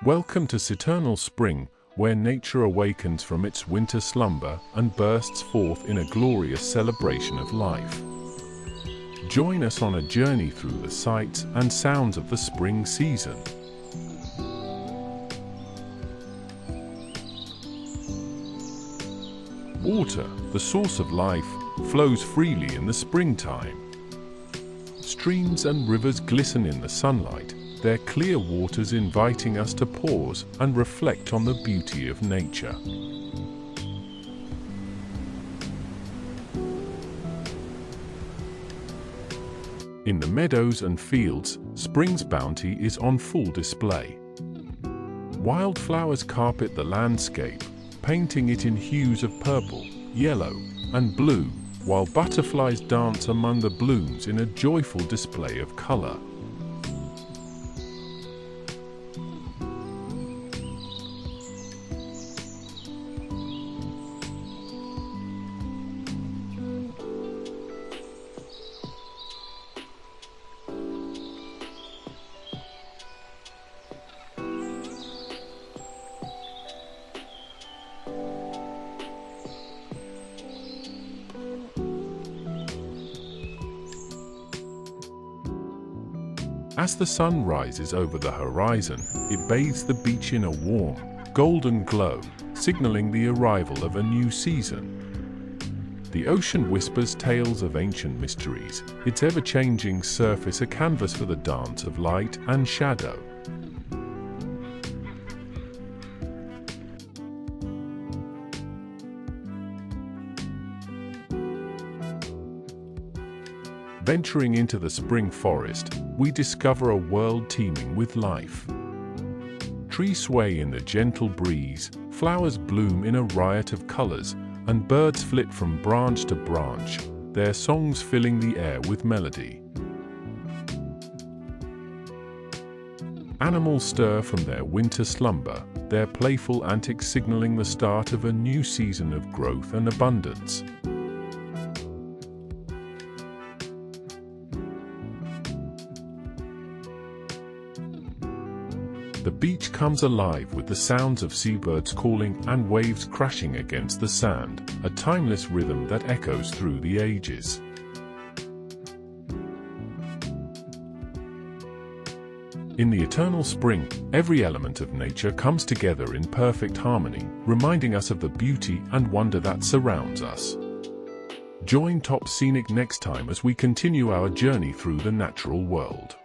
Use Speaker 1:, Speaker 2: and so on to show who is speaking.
Speaker 1: Welcome to eternal spring, where nature awakens from its winter slumber and bursts forth in a glorious celebration of life. Join us on a journey through the sights and sounds of the spring season. Water, the source of life, flows freely in the springtime. Streams and rivers glisten in the sunlight, their clear waters inviting us to pause and reflect on the beauty of nature. In the meadows and fields, spring's bounty is on full display. Wildflowers carpet the landscape, painting it in hues of purple, yellow, and blue, while butterflies dance among the blooms in a joyful display of color. As the sun rises over the horizon, it bathes the beach in a warm, golden glow, signaling the arrival of a new season. The ocean whispers tales of ancient mysteries, its ever-changing surface a canvas for the dance of light and shadow. Venturing into the spring forest, we discover a world teeming with life. Trees sway in the gentle breeze, flowers bloom in a riot of colors, and birds flit from branch to branch, their songs filling the air with melody. Animals stir from their winter slumber, their playful antics signaling the start of a new season of growth and abundance. The beach comes alive with the sounds of seabirds calling and waves crashing against the sand, a timeless rhythm that echoes through the ages. In the eternal spring, every element of nature comes together in perfect harmony, reminding us of the beauty and wonder that surrounds us. Join Top Scenic next time as we continue our journey through the natural world.